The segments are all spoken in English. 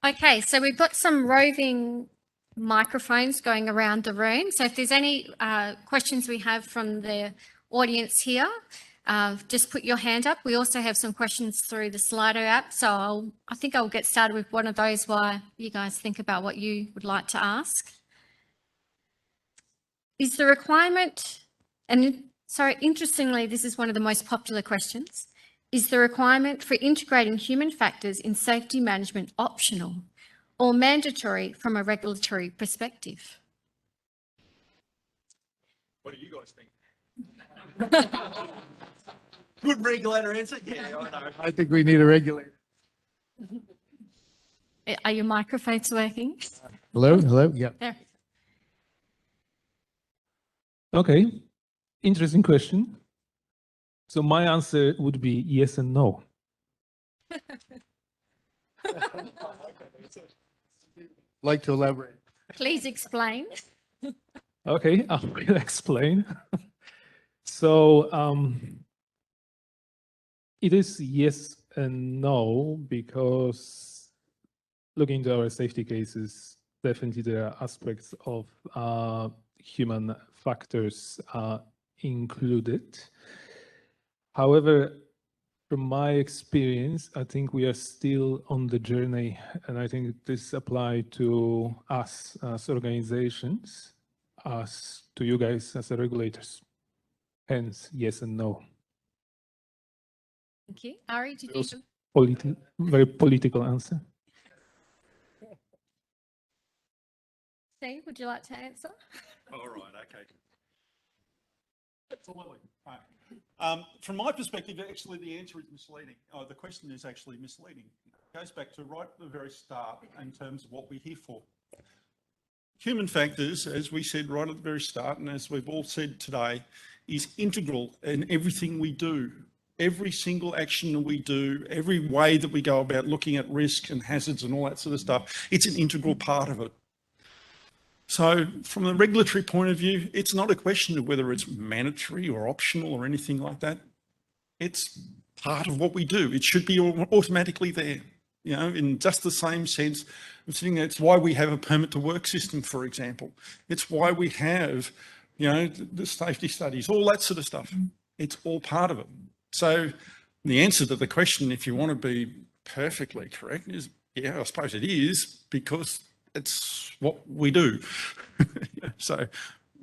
Okay, so we've got some roving microphones going around the room. So if there's any questions we have from the audience here, just put your hand up. We also have some questions through the Slido app. So I think I'll get started with one of those while you guys think about what you would like to ask. Is the requirement, and sorry, interestingly, this is one of the most popular questions. Is the requirement for integrating human factors in safety management optional or mandatory from a regulatory perspective? What do you guys think? Good regulator answer? Yeah, I know. I think we need a regulator. Are your microphones working? Hello? Hello? Yeah. There. Okay, interesting question. So my answer would be yes and no. Like to elaborate. Please explain. Okay, I will explain. So it is yes and no, because looking into our safety cases, definitely there are aspects of human factors included. However, from my experience, I think we are still on the journey, and I think this applies to us as organizations, as to you guys as the regulators. Hence, yes and no. Thank you. Ari, did you? Very political answer. Steve, would you like to answer? All right, okay. Absolutely. Right. From my perspective, actually, the answer is misleading. The question is actually misleading. It goes back to right at the very start in terms of what we're here for. Human factors, as we said right at the very start, and as we've all said today, is integral in everything we do. Every single action we do, every way that we go about looking at risk and hazards and all that sort of stuff, it's an integral part of it. So from a regulatory point of view, it's not a question of whether it's mandatory or optional or anything like that. It's part of what we do. It should be automatically there, you know, in just the same sense. It's why we have a permit to work system, for example. It's why we have, you know, the safety studies, all that sort of stuff. It's all part of it. So the answer to the question, if you want to be perfectly correct, is yeah, I suppose it is, because it's what we do. So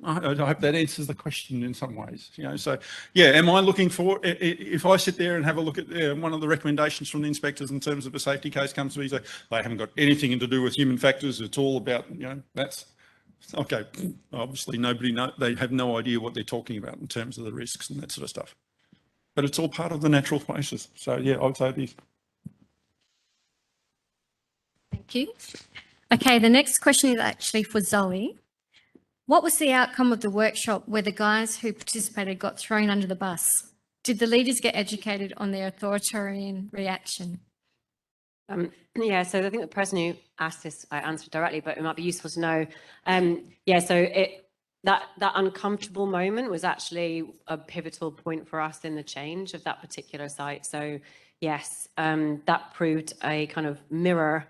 I hope that answers the question in some ways. You know, so yeah, am I looking for, if I sit there and have a look at one of the recommendations from the inspectors in terms of a safety case comes to me, say they haven't got anything to do with human factors, it's all about, you know, that's okay. Obviously they have no idea what they're talking about in terms of the risks and that sort of stuff. But it's all part of the natural process. So yeah, I would say it is. Thank you. Okay, the next question is actually for Zoe. What was the outcome of the workshop where the guys who participated got thrown under the bus? Did the leaders get educated on their authoritarian reaction? Yeah, so I think the person who asked this, I answered directly, but it might be useful to know. Yeah, so that uncomfortable moment was actually a pivotal point for us in the change of that particular site. So yes, that proved a kind of mirror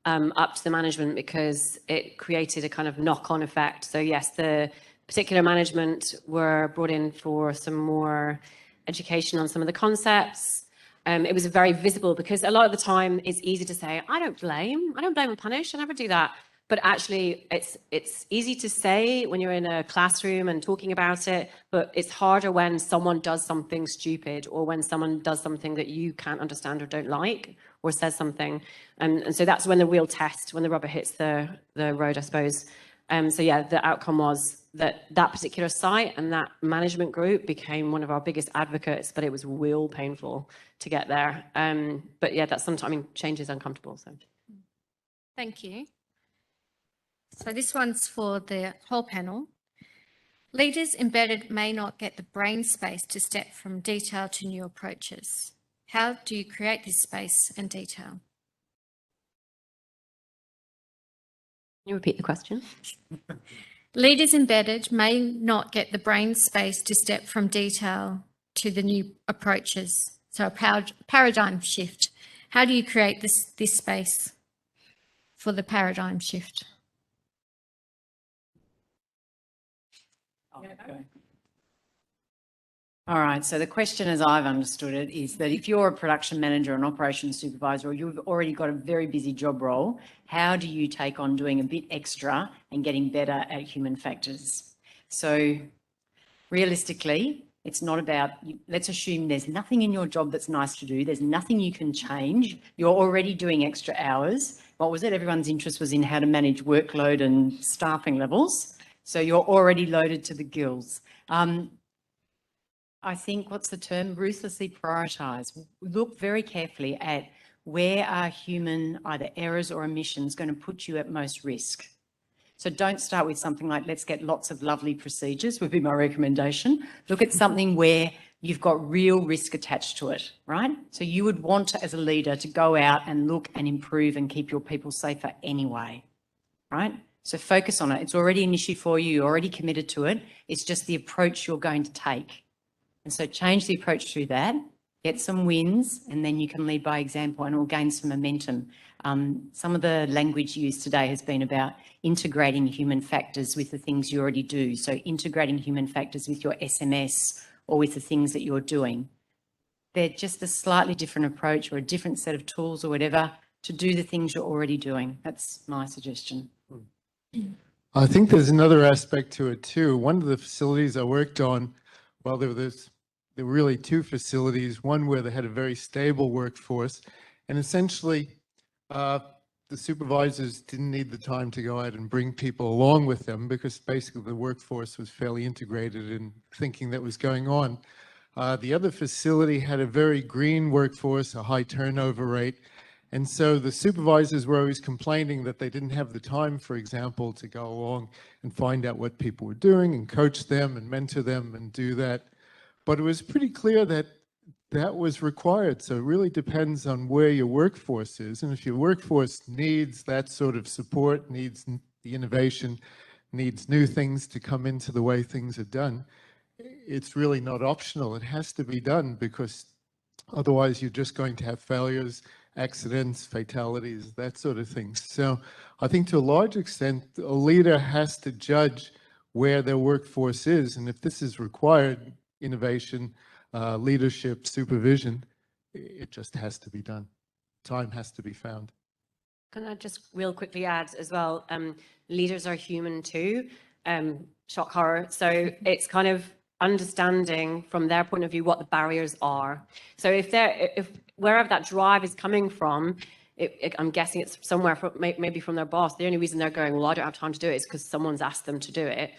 up to the management, because it created a kind of knock-on effect. So yes, the particular management were brought in for some more education on some of the concepts. It was very visible, because a lot of the time it's easy to say, I don't blame and punish, I never do that. But actually it's easy to say when you're in a classroom and talking about it, but it's harder when someone does something stupid, or when someone does something that you can't understand or don't like, or says something. And so that's when the real test, when the rubber hits the road, I suppose. So yeah, the outcome was that particular site and that management group became one of our biggest advocates, but it was real painful to get there. But yeah, that's sometimes, I mean, change is uncomfortable. So. Thank you. So this one's for the whole panel. Leaders embedded may not get the brain space to step from detail to new approaches. How do you create this space and detail? Can you repeat the question? Leaders embedded may not get the brain space to step from detail to the new approaches. So a paradigm shift. How do you create this space? for the paradigm shift. Okay. All right, so the question as I've understood it is that if you're a production manager, an operations supervisor, or you've already got a very busy job role, how do you take on doing a bit extra and getting better at human factors? So realistically, it's not about, let's assume there's nothing in your job that's nice to do. There's nothing you can change. You're already doing extra hours. What was it? Everyone's interest was in how to manage workload and staffing levels. So you're already loaded to the gills. I think, what's the term? Ruthlessly prioritise. Look very carefully at where are human either errors or omissions going to put you at most risk. So don't start with something like, let's get lots of lovely procedures, would be my recommendation. Look at something where you've got real risk attached to it, right? So you would want, as a leader, to go out and look and improve and keep your people safer anyway, right? So focus on it. It's already an issue for you. You're already committed to it. It's just the approach you're going to take. And so change the approach through that, get some wins, and then you can lead by example and it will gain some momentum. Some of the language used today has been about integrating human factors with the things you already do. So integrating human factors with your SMS or with the things that you're doing. They're just a slightly different approach or a different set of tools or whatever to do the things you're already doing. That's my suggestion. I think there's another aspect to it too. One of the facilities I worked on, well, there were really two facilities, one where they had a very stable workforce, and essentially the supervisors didn't need the time to go out and bring people along with them because basically the workforce was fairly integrated in thinking that was going on. The other facility had a very green workforce, a high turnover rate, and so the supervisors were always complaining that they didn't have the time, for example, to go along and find out what people were doing and coach them and mentor them and do that. But it was pretty clear that that was required. So it really depends on where your workforce is. And if your workforce needs that sort of support, needs the innovation, needs new things to come into the way things are done, it's really not optional. It has to be done because otherwise you're just going to have failures, accidents, fatalities, that sort of thing. So I think to a large extent, a leader has to judge where their workforce is. And if this is required, innovation, leadership, supervision, it just has to be done. Time has to be found. Can I just real quickly add as well, leaders are human too, shock horror. So it's kind of understanding from their point of view what the barriers are. So if wherever that drive is coming from, I'm guessing it's somewhere from, maybe from their boss. The only reason they're going, well, I don't have time to do it is because someone's asked them to do it.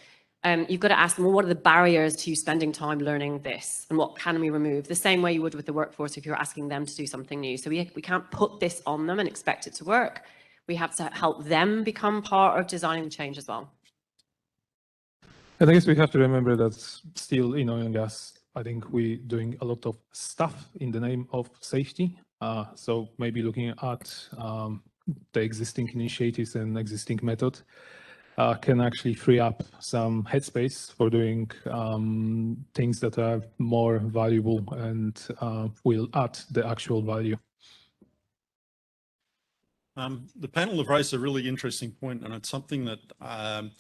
You've got to ask them, well, what are the barriers to you spending time learning this? And what can we remove? The same way you would with the workforce if you're asking them to do something new. So we can't put this on them and expect it to work. We have to help them become part of designing the change as well. And I guess we have to remember that still in oil and gas, I think we're doing a lot of stuff in the name of safety. So maybe looking at the existing initiatives and existing method can actually free up some headspace for doing things that are more valuable and will add the actual value. The panel have raised a really interesting point, and it's something that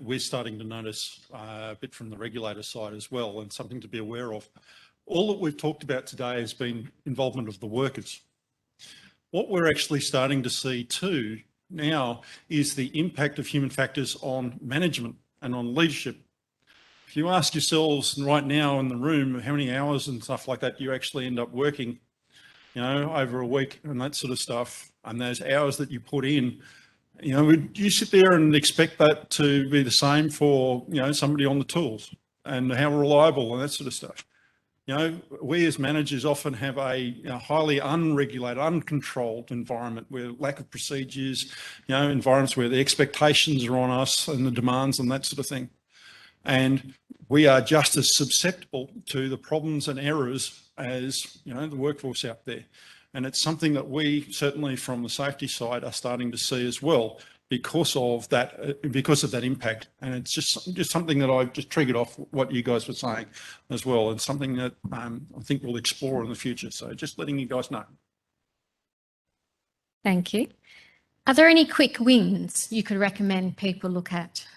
we're starting to notice a bit from the regulator side as well, and something to be aware of. All that we've talked about today has been involvement of the workers. What we're actually starting to see too now is the impact of human factors on management and on leadership. If you ask yourselves right now in the room how many hours and stuff like that you actually end up working, over a week and that sort of stuff, and those hours that you put in, would you sit there and expect that to be the same for, somebody on the tools, and how reliable and that sort of stuff? We as managers often have a highly unregulated, uncontrolled environment where lack of procedures, environments where the expectations are on us and the demands and that sort of thing. And we are just as susceptible to the problems and errors as, the workforce out there. And it's something that we certainly from the safety side are starting to see as well because of that impact. And it's just something that I've just triggered off what you guys were saying as well, and something that I think we'll explore in the future. So just letting you guys know. Thank you. Are there any quick wins you could recommend people look at?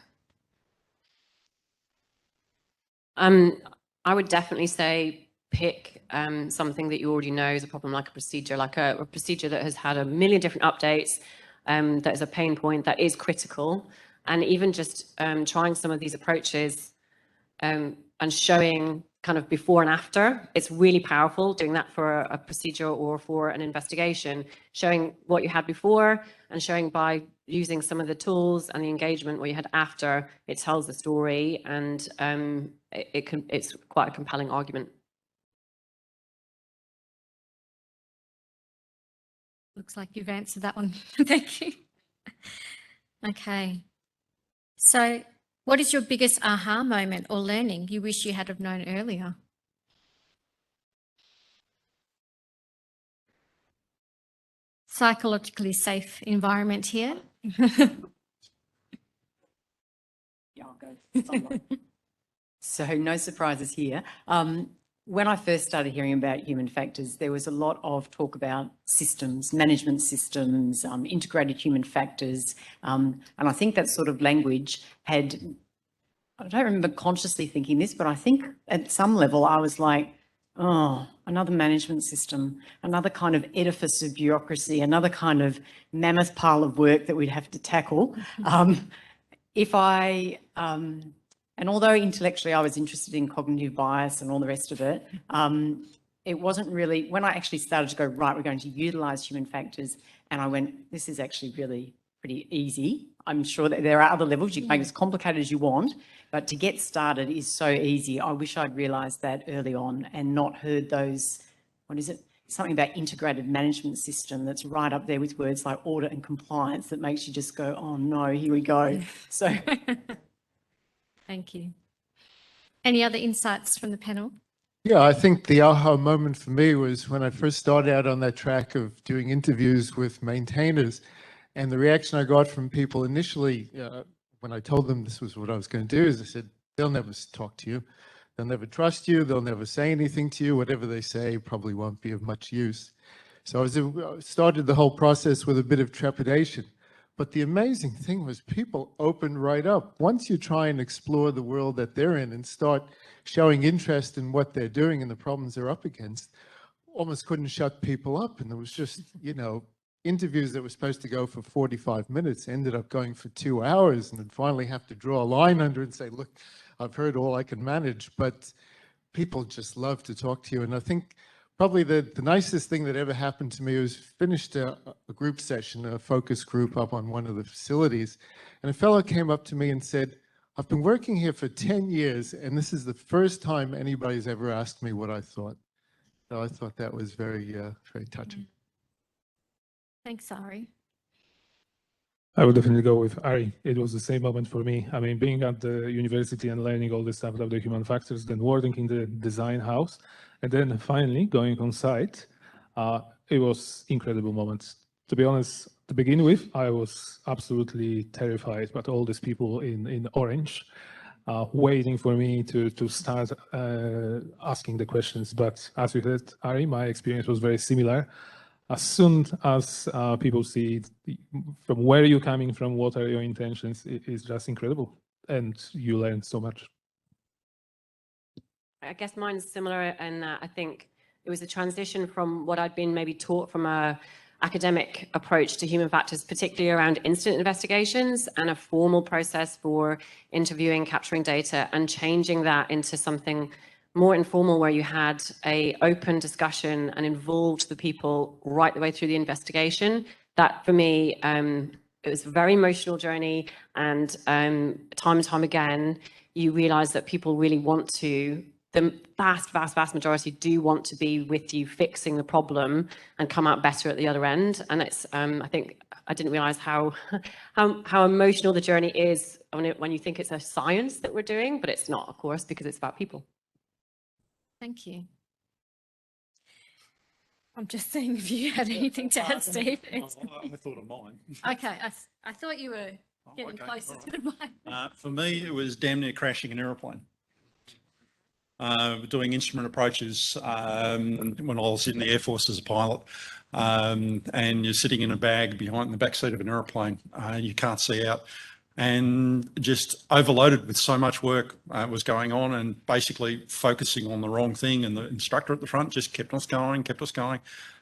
I would definitely say pick something that you already know is a problem, like a procedure that has had a million different updates, that is a pain point, that is critical. And even just trying some of these approaches and showing kind of before and after, it's really powerful doing that for a procedure or for an investigation, showing what you had before and showing by using some of the tools and the engagement what you had after, it tells the story, and it's quite a compelling argument. Looks like you've answered that one. Thank you. Okay. So what is your biggest aha moment or learning you wish you had have known earlier? Psychologically safe environment here. Yeah, I'll go. So no surprises here. When I first started hearing about human factors, there was a lot of talk about systems, management systems, integrated human factors. And I think that sort of language had, I don't remember consciously thinking this, but I think at some level I was like, oh, another management system, another kind of edifice of bureaucracy, another kind of mammoth pile of work that we'd have to tackle. And although intellectually I was interested in cognitive bias and all the rest of it, it wasn't really, when I actually started to go, right, we're going to utilise human factors, and I went, this is actually really pretty easy. I'm sure that there are other levels, you can make it as complicated as you want, but to get started is so easy. I wish I'd realised that early on and not heard those, what is it? Something about integrated management system that's right up there with words like audit and compliance that makes you just go, oh no, here we go. So... Thank you. Any other insights from the panel? Yeah, I think the aha moment for me was when I first started out on that track of doing interviews with maintainers, and the reaction I got from people initially when I told them this was what I was going to do is they said, they'll never talk to you. They'll never trust you. They'll never say anything to you. Whatever they say probably won't be of much use. So I started the whole process with a bit of trepidation. But the amazing thing was people opened right up. Once you try and explore the world that they're in and start showing interest in what they're doing and the problems they're up against, almost couldn't shut people up. And there was just, you know, interviews that were supposed to go for 45 minutes ended up going for 2 hours, and then finally have to draw a line under it and say, look, I've heard all I can manage. But people just love to talk to you. And I think probably the nicest thing that ever happened to me was finished a group session, a focus group up on one of the facilities. And a fellow came up to me and said, I've been working here for 10 years, and this is the first time anybody's ever asked me what I thought. So I thought that was very, very touching. Thanks, Ari. I would definitely go with Ari. It was the same moment for me. I mean, being at the university and learning all this stuff about the human factors, then working in the design house, and then finally going on site, it was incredible moments. To be honest, to begin with, I was absolutely terrified, but all these people in orange waiting for me to start asking the questions. But as you heard, Ari, my experience was very similar. As soon as people see from where you're coming from, what are your intentions, it's just incredible. And you learn so much. I guess mine's similar, and I think it was a transition from what I'd been maybe taught from a academic approach to human factors, particularly around incident investigations and a formal process for interviewing, capturing data, and changing that into something more informal where you had an open discussion and involved the people right the way through the investigation. That for me, it was a very emotional journey, and time and time again, you realize that people really want to, the vast majority do want to be with you fixing the problem and come out better at the other end. And it's, I think I didn't realize how emotional the journey is when you think it's a science that we're doing, but it's not, of course, because it's about people. Thank you. I'm just seeing if you had anything to add, Steve. I thought of mine. Okay, I thought you were getting okay, closer all to mine. For me, it was damn near crashing an aeroplane. Doing instrument approaches when I was in the Air Force as a pilot. and you're sitting in a bag behind the back seat of an aeroplane. You can't see out, and just overloaded with so much work was going on, and basically focusing on the wrong thing. And the instructor at the front just kept us going,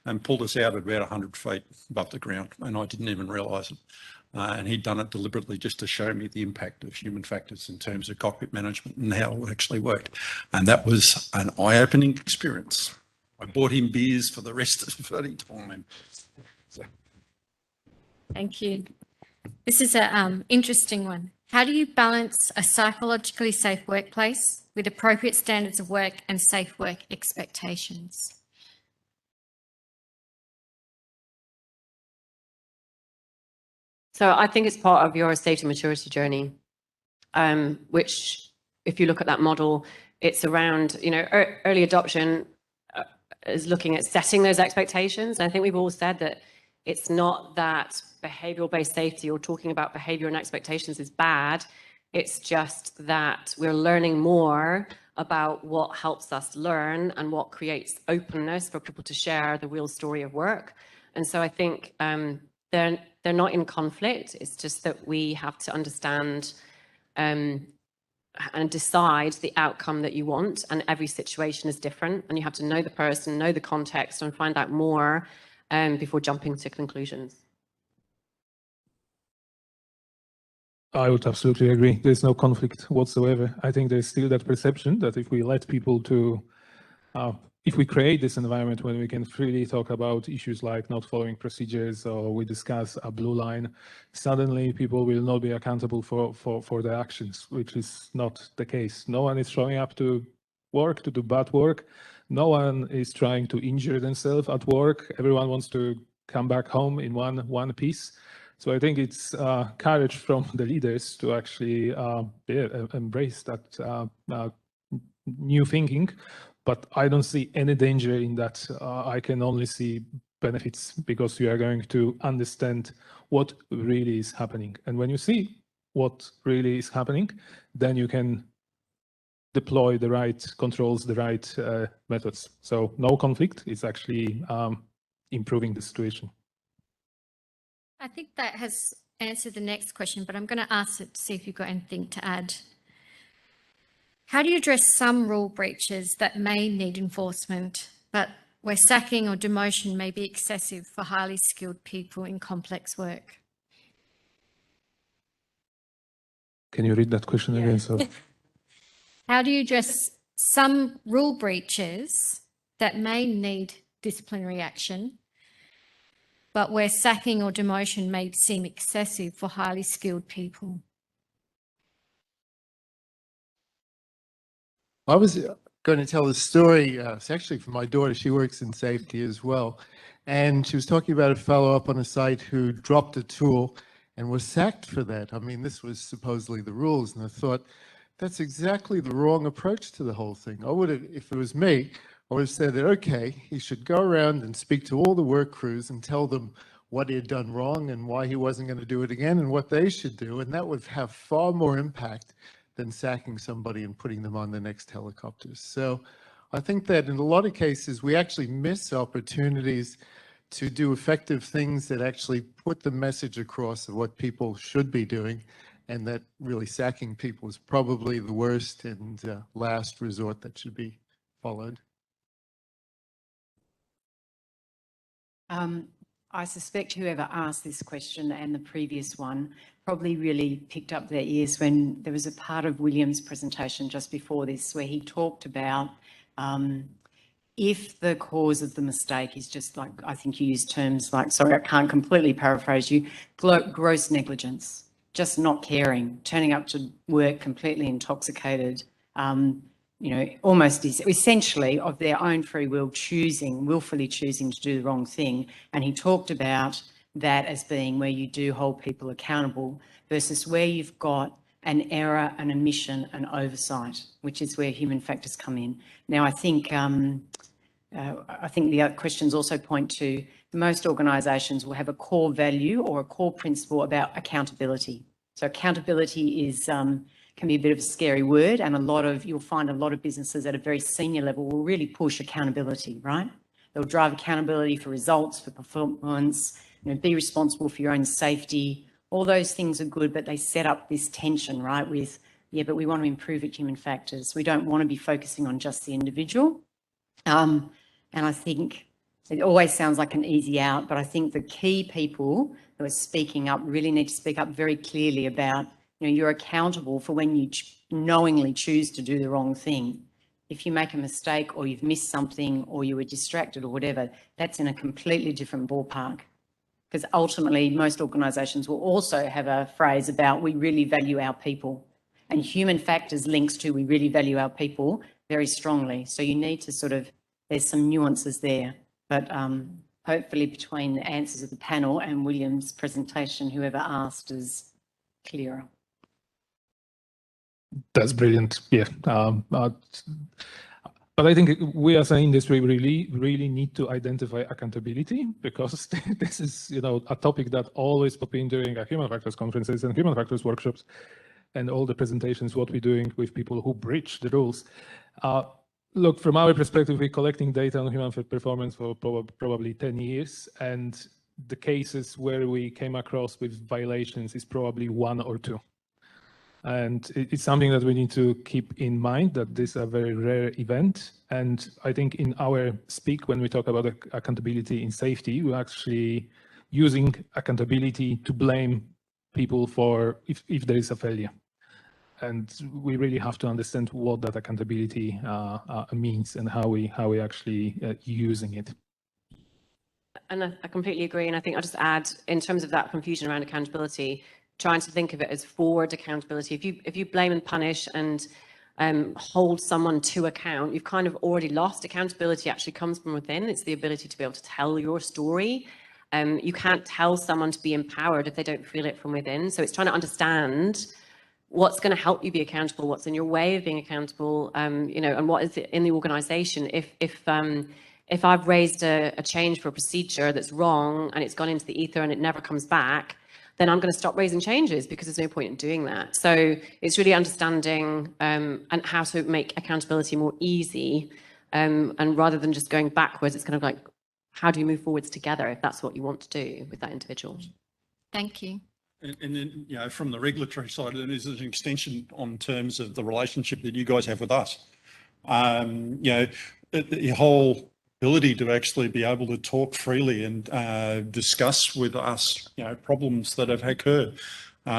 and pulled us out at about 100 feet above the ground, and I didn't even realise it. And he'd done it deliberately just to show me the impact of human factors in terms of cockpit management and how it actually worked. And that was an eye-opening experience. I bought him beers for the rest of the bloody time. So. Thank you. This is an interesting one. How do you balance a psychologically safe workplace with appropriate standards of work and safe work expectations? So I think it's part of your safety maturity journey, which if you look at that model, it's around, early adoption is looking at setting those expectations. And I think we've all said that it's not that behavioral-based safety or talking about behavior and expectations is bad. It's just that we're learning more about what helps us learn and what creates openness for people to share the real story of work. And so I think they're not in conflict. It's just that we have to understand and decide the outcome that you want. And every situation is different. And you have to know the person, know the context, and find out more before jumping to conclusions. I would absolutely agree. There's no conflict whatsoever. I think there's still that perception that if we let people to, if we create this environment when we can freely talk about issues like not following procedures, or we discuss a blue line, suddenly people will not be accountable for their actions, which is not the case. No one is showing up to work to do bad work. No one is trying to injure themselves at work. Everyone wants to come back home in one piece. So I think it's courage from the leaders to actually embrace that new thinking. But I don't see any danger in that. I can only see benefits because you are going to understand what really is happening. And when you see what really is happening, then you can deploy the right controls, the right methods. So no conflict is actually improving the situation. I think that has answered the next question, but I'm going to ask it to see if you've got anything to add. How do you address some rule breaches that may need enforcement, but where sacking or demotion may be excessive for highly skilled people in complex work? Can you read that question again? So, how do you address some rule breaches that may need disciplinary action, but where sacking or demotion may seem excessive for highly skilled people? I was going to tell a story. It's actually from my daughter. She works in safety as well. And she was talking about a fellow up on a site who dropped a tool and was sacked for that. I mean, this was supposedly the rules. And I thought, that's exactly the wrong approach to the whole thing. I would have, if it was me, I would have said that, okay, he should go around and speak to all the work crews and tell them what he had done wrong and why he wasn't going to do it again and what they should do. And that would have far more impact than sacking somebody and putting them on the next helicopters. So I think that in a lot of cases, we actually miss opportunities to do effective things that actually put the message across of what people should be doing, and that really sacking people is probably the worst and last resort that should be followed. I suspect whoever asked this question and the previous one probably really picked up their ears when there was a part of William's presentation just before this where he talked about if the cause of the mistake is just like, I think you used terms like, sorry, I can't completely paraphrase you, gross negligence, just not caring, turning up to work completely intoxicated, almost essentially of their own free will willfully choosing to do the wrong thing. And he talked about that as being where you do hold people accountable versus where you've got an error, an omission, an oversight, which is where human factors come in. Now, I think the other questions also point to most organisations will have a core value or a core principle about accountability. So accountability is can be a bit of a scary word, and you'll find a lot of businesses at a very senior level will really push accountability, right? They'll drive accountability for results, for performance, be responsible for your own safety. All those things are good, but they set up this tension, right, with, yeah, but we want to improve at human factors. We don't want to be focusing on just the individual. And I think it always sounds like an easy out, but I think the key people who are speaking up really need to speak up very clearly about, you're accountable for when you knowingly choose to do the wrong thing. If you make a mistake or you've missed something or you were distracted or whatever, that's in a completely different ballpark. Because ultimately, most organisations will also have a phrase about we really value our people. And human factors links to we really value our people very strongly. So you need to there's some nuances there. But hopefully between the answers of the panel and William's presentation, whoever asked is clearer. That's brilliant. Yeah. But I think we as an industry really need to identify accountability, because this is, a topic that always pops in during our human factors conferences and human factors workshops and all the presentations, what we're doing with people who breach the rules. Look, from our perspective, we're collecting data on human performance for probably 10 years, and the cases where we came across with violations is probably 1 or 2. And it's something that we need to keep in mind, that this is a very rare event. And I think in our speak, when we talk about accountability in safety, we're actually using accountability to blame people for if there is a failure. And we really have to understand what that accountability means and how we actually using it. And I completely agree. And I think I'll just add, in terms of that confusion around accountability, trying to think of it as forward accountability. If you blame and punish and hold someone to account, you've kind of already lost. Accountability actually comes from within. It's the ability to be able to tell your story. You can't tell someone to be empowered if they don't feel it from within. So it's trying to understand what's going to help you be accountable, what's in your way of being accountable, and what is in the organisation. If I've raised a change for a procedure that's wrong and it's gone into the ether and it never comes back, then I'm going to stop raising changes, because there's no point in doing that. So it's really understanding and how to make accountability more easy, and rather than just going backwards, it's kind of like, how do you move forwards together if that's what you want to do with that individual? Thank you. And then, from the regulatory side, it is an extension on terms of the relationship that you guys have with us. The whole ability to actually be able to talk freely and discuss with us, problems that have occurred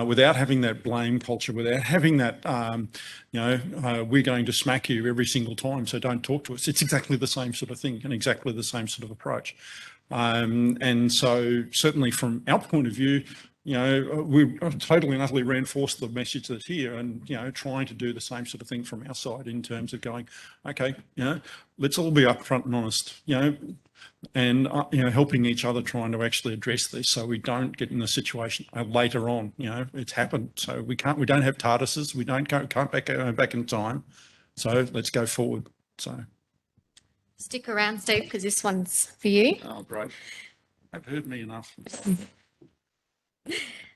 without having that blame culture, without having that, we're going to smack you every single time, so don't talk to us. It's exactly the same sort of thing and exactly the same sort of approach. And so certainly from our point of view, we totally and utterly reinforce the message that's here, and, trying to do the same sort of thing from our side in terms of going, okay, let's all be upfront and honest, and, helping each other, trying to actually address this so we don't get in a situation later on, it's happened. So we don't have TARDISes, we can't go back in time. So let's go forward. So. Stick around, Steve, because this one's for you. Oh, great. They've heard me enough.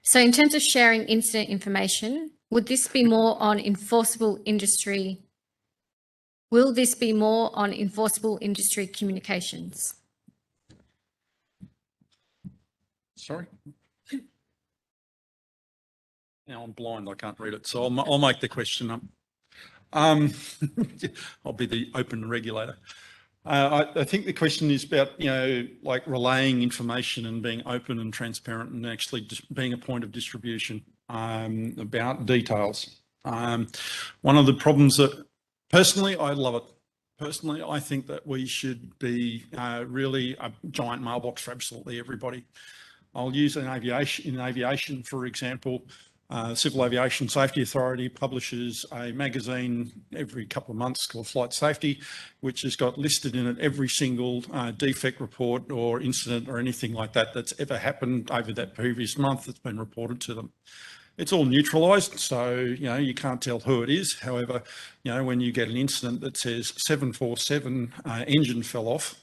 So in terms of sharing incident information, would this be more on enforceable industry? Will this be more on enforceable industry communications? Sorry? Now I'm blind, I can't read it, so I'll make the question up. I'll be the open regulator. I think the question is about, like relaying information and being open and transparent and actually just being a point of distribution about details. One of the problems that, personally, I love it. Personally, I think that we should be really a giant mailbox for absolutely everybody. I'll use in aviation, for example. Civil Aviation Safety Authority publishes a magazine every couple of months called Flight Safety, which has got listed in it every single defect report or incident or anything like that that's ever happened over that previous month that's been reported to them. It's all neutralised, so you can't tell who it is. However, when you get an incident that says 747 engine fell off,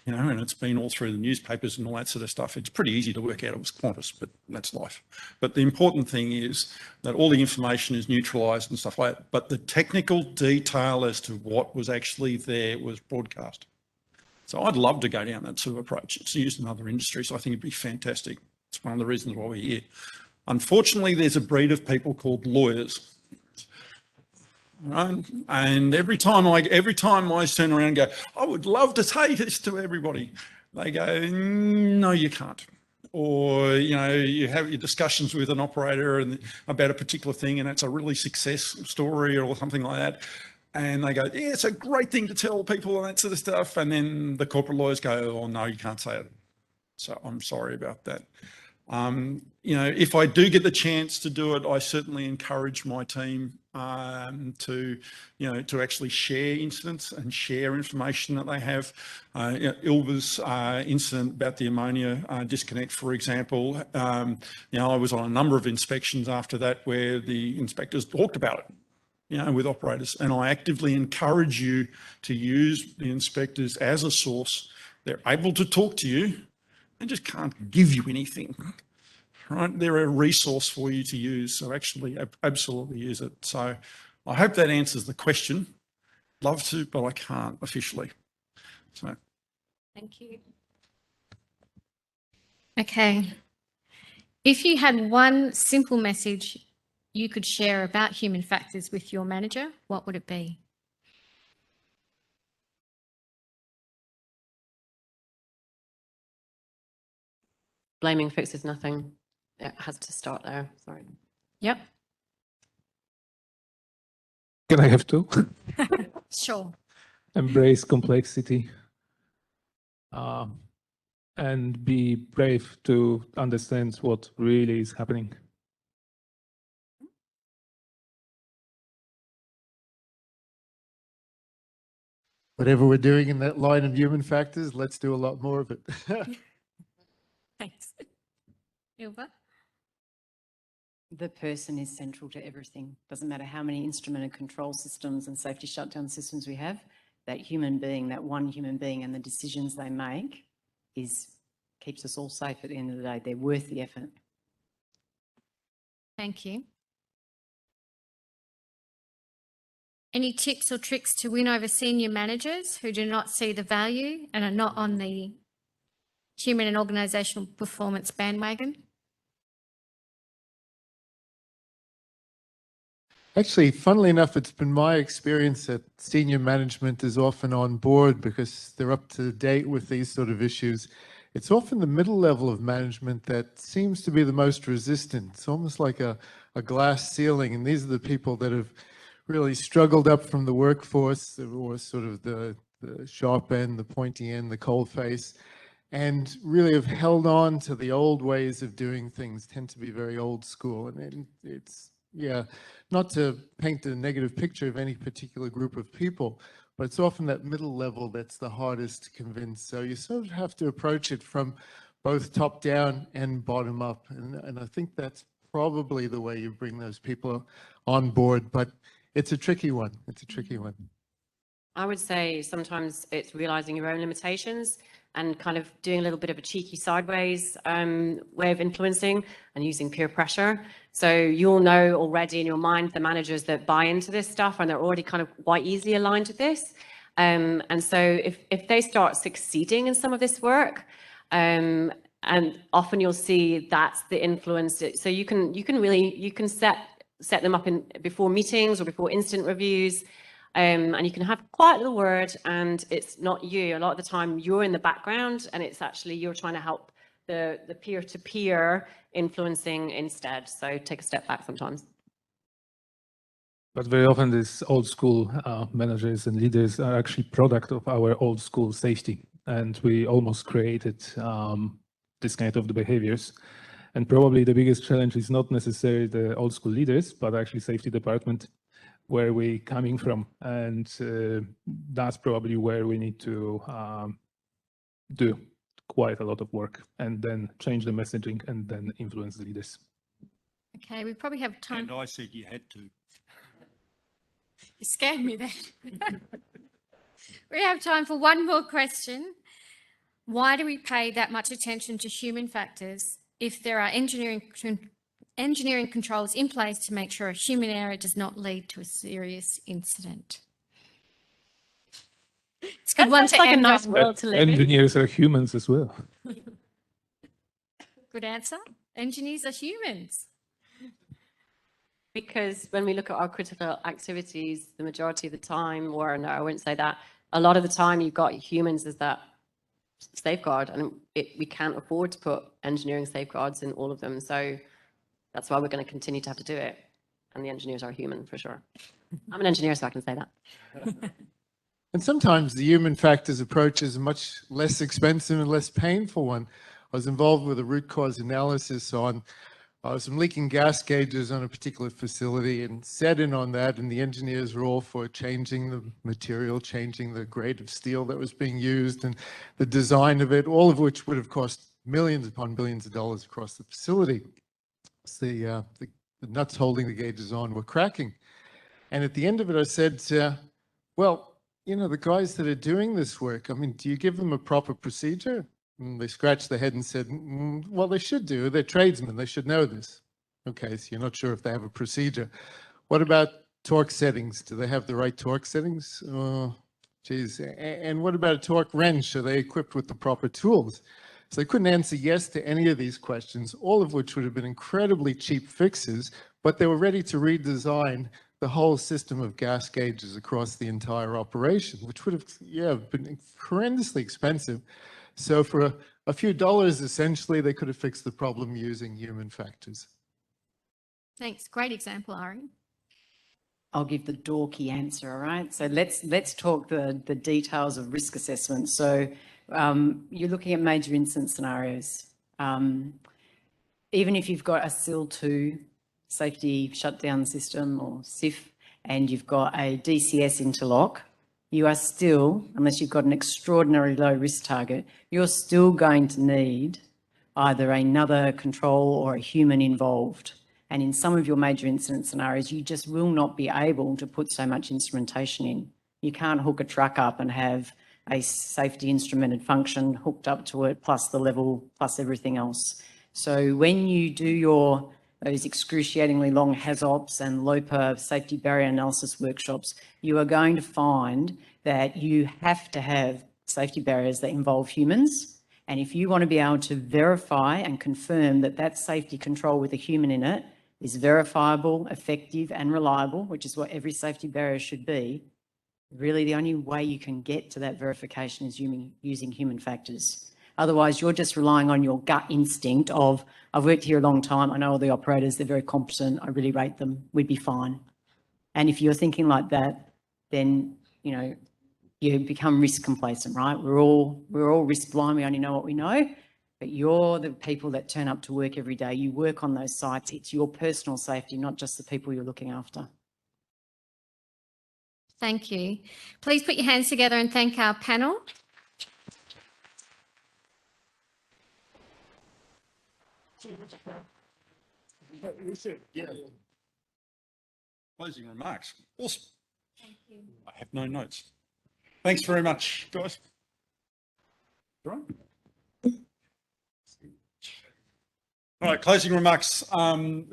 and it's been all through the newspapers and all that sort of stuff, it's pretty easy to work out it was Qantas, but that's life. But the important thing is that all the information is neutralised and stuff like that, but the technical detail as to what was actually there was broadcast. So I'd love to go down that sort of approach. It's used in other industries. I think it'd be fantastic. It's one of the reasons why we're here. Unfortunately, there's a breed of people called lawyers. Right? And every time I turn around and go, I would love to take this to everybody, they go, no, you can't. Or, you know, you have your discussions with an operator and about a particular thing and it's a really success story or something like that. And they go, yeah, it's a great thing to tell people and that sort of stuff. And then the corporate lawyers go, oh, no, you can't say it. So I'm sorry about that. You know, if I do get the chance to do it, I certainly encourage my team to, you know, to actually share incidents and share information that they have. You know, Ilva's incident about the ammonia disconnect, for example, you know, I was on a number of inspections after that where the inspectors talked about it, you know, with operators, and I actively encourage you to use the inspectors as a source. They're able to talk to you. They just can't give you anything, right? They're a resource for you to use. So actually absolutely use it. So I hope that answers the question. Love to, but I can't officially. So. Thank you. Okay. If you had one simple message you could share about human factors with your manager, what would it be? Blaming fixes nothing. It has to start there. Sorry. Yep. Can I have two? Sure. Embrace complexity and be brave to understand what really is happening. Whatever we're doing in that line of human factors, let's do a lot more of it. Thanks. Ilva? The person is central to everything. Doesn't matter how many instrument and control systems and safety shutdown systems we have, that human being, that one human being and the decisions they make keeps us all safe at the end of the day. They're worth the effort. Thank you. Any tips or tricks to win over senior managers who do not see the value and are not on the human and organisational performance bandwagon? Actually, funnily enough, it's been my experience that senior management is often on board because they're up to date with these sort of issues. It's often the middle level of management that seems to be the most resistant. It's almost like a glass ceiling, and these are the people that have really struggled up from the workforce, or sort of the sharp end, the pointy end, the cold face, and really have held on to the old ways of doing things, tend to be very old school. And it's, yeah, not to paint a negative picture of any particular group of people, but it's often that middle level that's the hardest to convince. So you sort of have to approach it from both top down and bottom up. And I think that's probably the way you bring those people on board, but it's a tricky one. It's a tricky one. I would say sometimes it's realizing your own limitations and kind of doing a little bit of a cheeky sideways way of influencing and using peer pressure. So you'll know already in your mind the managers that buy into this stuff and they're already kind of quite easily aligned to this. And so if they start succeeding in some of this work, and often you'll see that's the influence. So you can set them up before meetings or before incident reviews. And you can have quite a little word and it's not you. A lot of the time you're in the background and it's actually you're trying to help the peer-to-peer influencing instead. So take a step back sometimes. But very often these old school managers and leaders are actually product of our old school safety. And we almost created this kind of the behaviors. And probably the biggest challenge is not necessarily the old school leaders, but actually safety department, where we coming from. And that's probably where we need to do quite a lot of work and then change the messaging and then influence the leaders. Okay, we probably have time. And I said you had to. You scared me there. We have time for one more question. Why do we pay that much attention to human factors if there are engineering controls in place to make sure a human error does not lead to a serious incident? It's a good one That's to like a end nice on. world to live in. Engineers are humans as well. Good answer. Engineers are humans. Because when we look at our critical activities, the majority of the time, or no, I wouldn't say that, a lot of the time you've got humans as that safeguard, and we can't afford to put engineering safeguards in all of them. So that's why we're going to continue to have to do it. And the engineers are human for sure. I'm an engineer, so I can say that. And sometimes the human factors approach is a much less expensive and less painful one. I was involved with a root cause analysis on some leaking gas gauges on a particular facility and set in on that. And the engineers were all for changing the material, changing the grade of steel that was being used and the design of it, all of which would have cost millions upon billions of dollars across the facility. So the nuts holding the gauges on were cracking. And at the end of it, I said, well, you know, the guys that are doing this work, I mean, do you give them a proper procedure? And they scratched their head and said, well, they should do. They're tradesmen. They should know this. Okay, so you're not sure if they have a procedure. What about torque settings? Do they have the right torque settings? Oh, geez. And what about a torque wrench? Are they equipped with the proper tools? So they couldn't answer yes to any of these questions, all of which would have been incredibly cheap fixes, but they were ready to redesign the whole system of gas gauges across the entire operation, which would have, been horrendously expensive. So for a few dollars, essentially, they could have fixed the problem using human factors. Thanks. Great example, Ari. I'll give the dorky answer, all right? So let's talk the details of risk assessment. So you're looking at major incident scenarios. Even if you've got a SIL 2 safety shutdown system or SIF, and you've got a DCS interlock, you are still, unless you've got an extraordinarily low risk target, you're still going to need either another control or a human involved. And in some of your major incident scenarios, you just will not be able to put so much instrumentation in. You can't hook a truck up and have a safety instrumented function hooked up to it, plus the level, plus everything else. So when you do those excruciatingly long HAZOPs and LOPA safety barrier analysis workshops, you are going to find that you have to have safety barriers that involve humans. And if you want to be able to verify and confirm that that safety control with a human in it is verifiable, effective and reliable, which is what every safety barrier should be, really the only way you can get to that verification is using human factors. Otherwise, you're just relying on your gut instinct of, I've worked here a long time, I know all the operators, they're very competent, I really rate them, we'd be fine. And if you're thinking like that, then, you know, you become risk complacent, right? We're all risk blind, we only know what we know, but you're the people that turn up to work every day. You work on those sites, it's your personal safety, not just the people you're looking after. Thank you. Please put your hands together and thank our panel. Closing remarks. Awesome. Thank you. I have no notes. Thanks very much, guys. All right, closing remarks.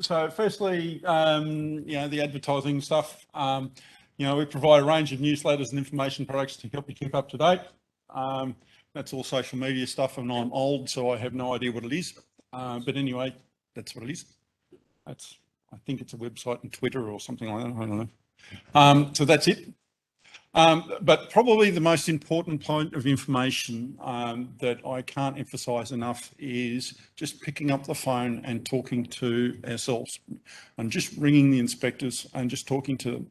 So firstly, the advertising stuff. We provide a range of newsletters and information products to help you keep up to date. That's all social media stuff, and I'm old, so I have no idea what it is. But anyway, that's what it is. I think it's a website and Twitter or something like that. I don't know. So that's it. But probably the most important point of information that I can't emphasize enough is just picking up the phone and talking to ourselves and just ringing the inspectors and just talking to them.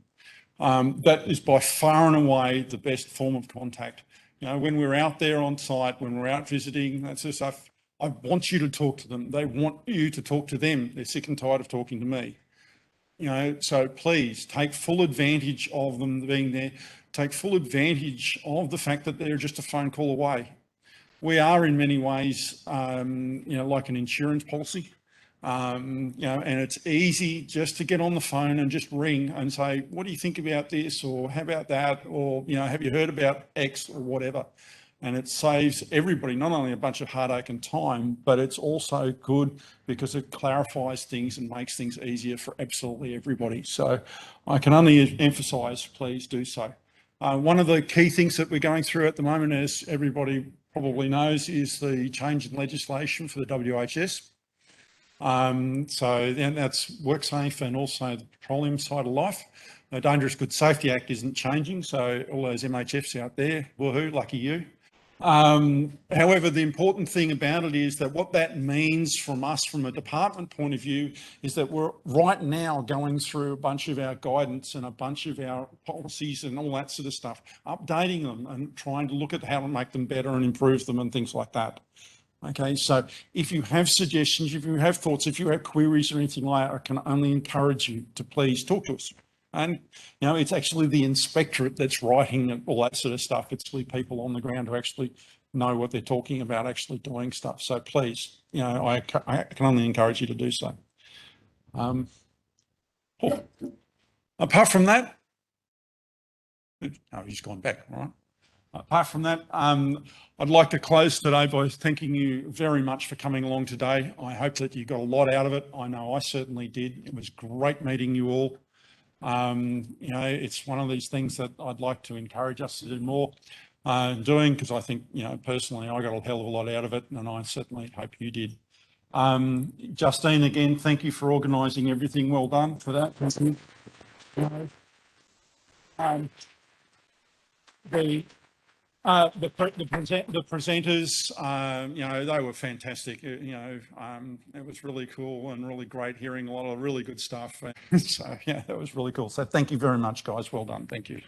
That is by far and away the best form of contact. When we're out there on site, when we're out visiting, that sort of stuff, I want you to talk to them. They want you to talk to them. They're sick and tired of talking to me. So please take full advantage of them being there. Take full advantage of the fact that they're just a phone call away. We are in many ways, like an insurance policy, and it's easy just to get on the phone and just ring and say, what do you think about this? Or how about that? Or, have you heard about X or whatever? And it saves everybody not only a bunch of heartache and time, but it's also good because it clarifies things and makes things easier for absolutely everybody. So I can only emphasize, please do so. One of the key things that we're going through at the moment, as everybody probably knows, is the change in legislation for the WHS. So then that's WorkSafe and also the petroleum side of life. The Dangerous Goods Safety Act isn't changing, so all those MHFs out there, woohoo, lucky you. However, the important thing about it is that what that means from us, from a department point of view, is that we're right now going through a bunch of our guidance and a bunch of our policies and all that sort of stuff, updating them and trying to look at how to make them better and improve them and things like that. Okay, so if you have suggestions, if you have thoughts, if you have queries or anything like that, I can only encourage you to please talk to us. And, you know, it's actually the inspectorate that's writing all that sort of stuff. It's the people on the ground who actually know what they're talking about, actually doing stuff. So please, you know, I can only encourage you to do so. Apart from that, oh, he's gone back, all right. Apart from that, I'd like to close today by thanking you very much for coming along today. I hope that you got a lot out of it. I know I certainly did. It was great meeting you all. You know, it's one of these things that I'd like to encourage us to do more doing, because I think, you know, personally, I got a hell of a lot out of it, and I certainly hope you did. Justine, again, thank you for organising everything. Well done for that. Thank you. The presenters, you know, they were fantastic. You know, it was really cool and really great hearing a lot of really good stuff. So, yeah, that was really cool. So thank you very much, guys. Well done. Thank you.